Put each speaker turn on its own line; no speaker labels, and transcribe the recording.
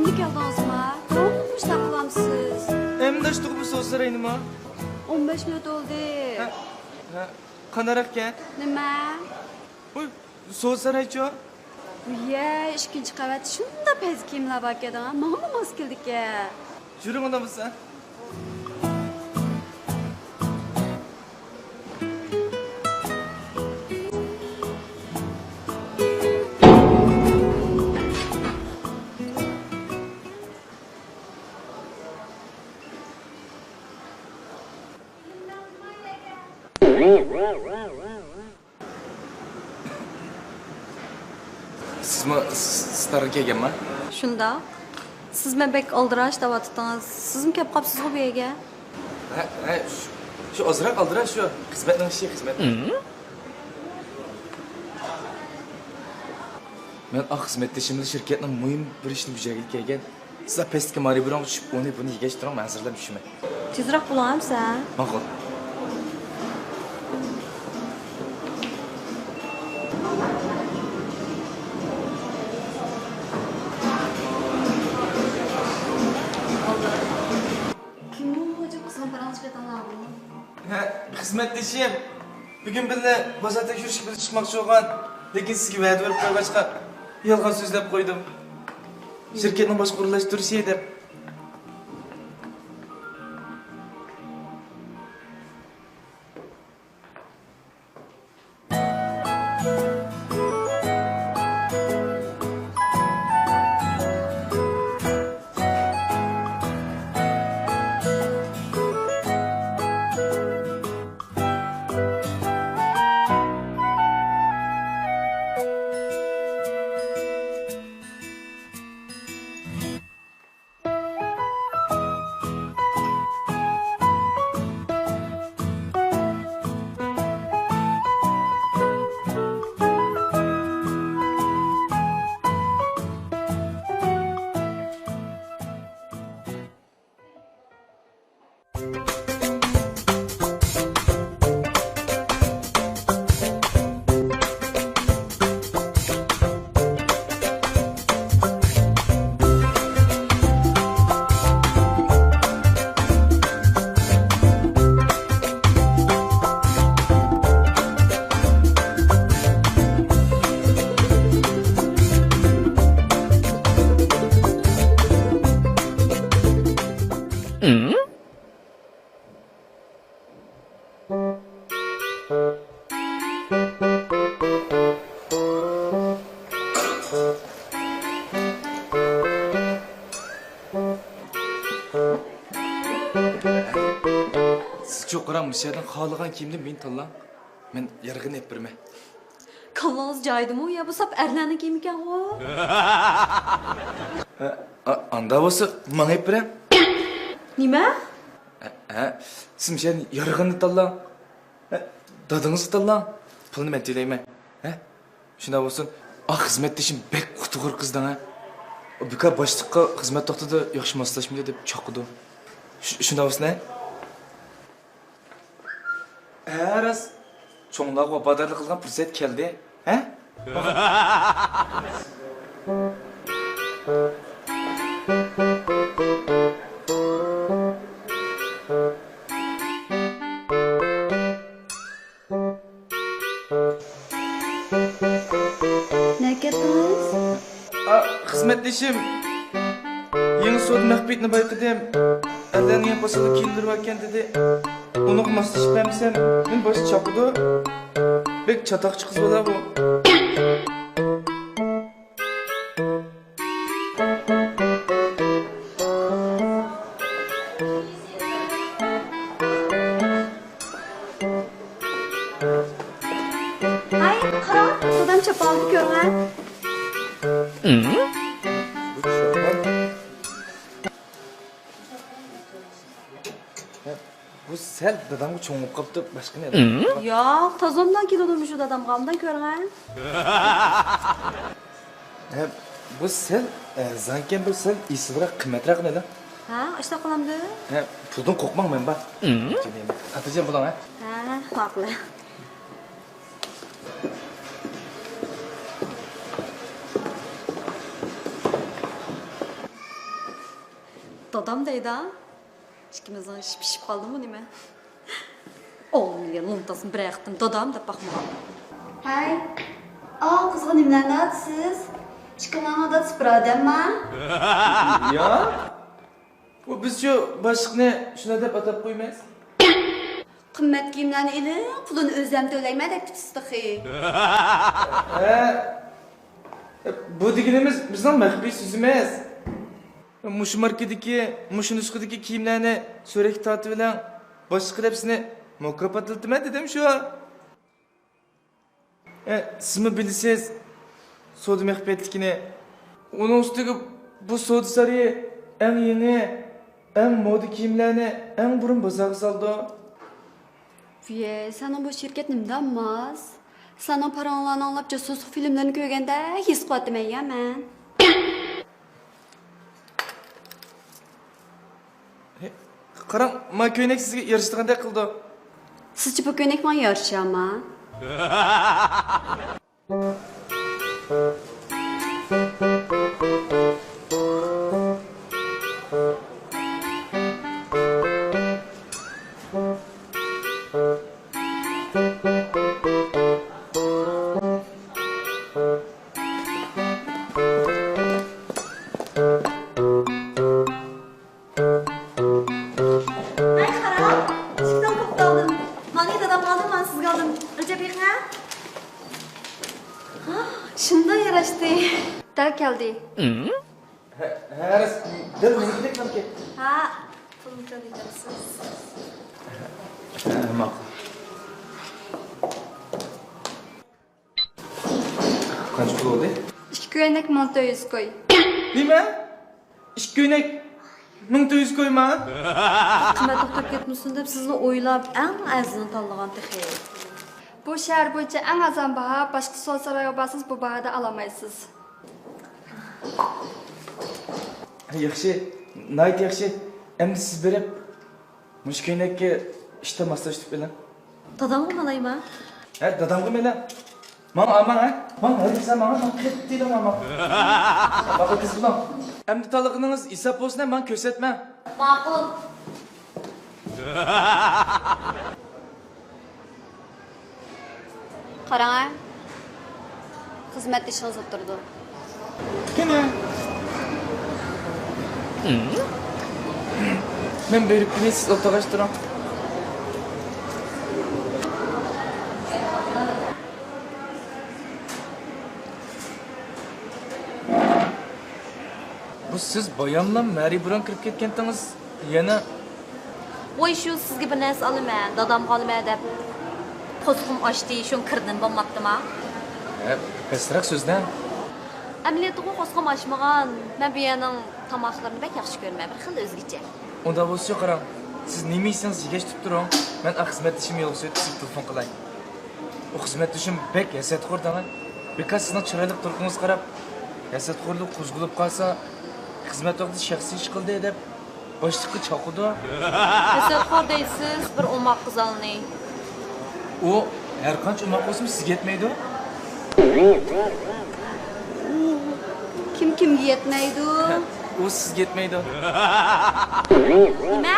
Şimdi geldiniz mi? Doğru mu saklamsız?
Hem de işte bu soğuk sarayını mı?
15 minut oldu.
Kanarak gel.
Nima?
Uy, soğuk saray ço.
Uye, ikkinchi qavat shunda pez kiyimlar bor edi. Menga mos keldik-a.
Yürü ona mısın? Siz mi starga kelganmi?
Shunda. Siz men bek oldirash davatdingiz. Siz mi kelib qolibsiz bu yerga?
Ha, şu ozroq oldirash shu. Xizmatning ishi, xizmat. Men xizmatdashimni shirkatning muhim bir ishni bujagiga kelgan. Siz pastga maribron tushib, buni yegash turib, men hazırlab tushimay.
Tezroq bo'lamsan?
Ma'qul. Xizmatdashim bugun bizni bozor tekshirishga biz chiqmoqchi bo'lgan, lekin sizga va'da berib qo'ygachqa yolg'on so'zlab qo'ydim. Shirkatni boshqarulashtirish deb. Siz çok qarammışlardan xalagan kiyimni men tanlang. Men yarg'in ep birme.
Kallangiz joyidimi? Ya bu sap erlarning kiyimi ekan-ku.
Anda bo'lsa, men ep birem.
Nima?
Siz mishani yarg'inni tanlang. Dadingizni tanlang. Pulni men to'layman. Shunda bo'lsin. Xizmatdashim bek qutug'ur qizdan ha. Buka boshliqqa xizmat to'xtadi, yaxshi moslashmaydi deb chaqirdi. Shunda bo'lsin. Ras cho'nglar vafodarlik qilgan fursat keldi.
Ne ketdingiz?
Xizmatdashim yangi so'd mahbitni bayqadim. Allarning ham boshqa kiyindirib olgan dedi. Uni moslashib bermasam, men bosh chaqirdi. Bek chatoqchi qiz bo'la bu.
Ay, qara, odam chopolni ko'rgan.
Bu sel dadamga cho'ngib qolibdi, boshqa nima?
Yo'q, tozomdan keldim shu dadam qamdan ko'rgan.
Bu sel zanken bir sel isibroq qimmatroq neda?
Ha, ishta qilamdi.
Puldan qo'rqmang men bor. Xotirjam bo'ling,
Ha, haqli.
dadam deydi ha. İkimizden pişip kaldı mı nime? 10 milyon luntasını bıraktım dadam da bakma.
Hay. Aa, kızgın nimlerinde atsız. Çıkımana da sıfıradın mı?
Ya? Bu biz şu başlıkını şuna dep atıp koymayız.
Kımmet giyimlerini ilin, pulunu özlem döleyme de pütsüdü.
Bu diginimiz bizden mehbi süzümez. Muşu markedeki, muşu nuskudaki kiyimlerini sörek tatı bilen başlıkı hepsini mokrop atıltım dedim şu an. Siz mi bilirsiniz sodu mehbetlikini? Onun üstüne bu sodu sarıyı en yeni, en moda kiyimlerini en burun bazağı saldı.
Viye, sen bu şirket nimden maz? Sen o paranlarını anlap casusluk filmlerini görgende his kılattım eyyemen.
Karan, ma köynek sizge yarıştığında kıldı.
Sizce bu gönek man yarışı ama?
Ay karam, çıktan kapı kaldım. Mani dadam kaldım, ben siz kaldım. Recep Bey ha? Şundan yaraştı.
Dal geldi.
Heres, del ne gidek lan ki?
Ha, pulum çalıyacaksınız.
Mak. Kaç pul oldu?
İki gönek monta yüz koy.
Değil mi? İş köynek 1400 koyma.
Kime doktor ketmişsin dep sizni oylap en azını tanlagan tehi.
Bu şehir boyunca en azam baha, başka sol saraya basız bu bahada alamaysız.
Yaxşı, nayt yaxşı. Endi siz berip muş köynekke işte maslaştık bilen.
Dadam mı alayım
Ha, dadamgı mele. Aman ha. Hadi sen bana kret değil ama. Bak kız bulam. Endi talıqınız isap olsun ben kösetmem.
Makul.
Karana. Hizmet işiniz oturdu.
Gene. Ben berip yine siz otagaştıram. Bu siz bayanla Mary Brown kirib ketgandingiz yana
Voy şu sizga bir narsa olaman, dadam qolmay deb. Qo'zg'im ochdi, shun kirdim bo'lmabdimi?
pastroq so'zdan.
Amaliyotda qo'zg'im ochmagan. Men bu yerning tomoqlarini bek yaxshi ko'rmayman, bir xil o'zgacha.
Unda bo'lsa qarang. Siz nima yeysangiz yegash tutib turing. Men xizmatdishim yo'q sizga telefon qilay. O xizmatdishim bek hasadxo'rdan. Bekas sizning chiroyli turqingiz qarab hasadxo'rlik qo'zg'alib qolsa xizmat vaqtida shaxsiy ish qildi deb boshliqqa chaqirdi.
Hasadxo'r deysiz, bir o'moq qizalni.
U har qancha umoq bo'lsin sizga yetmaydi.
Kim kimga yetmaydi?
U sizga yetmaydi.
Nima?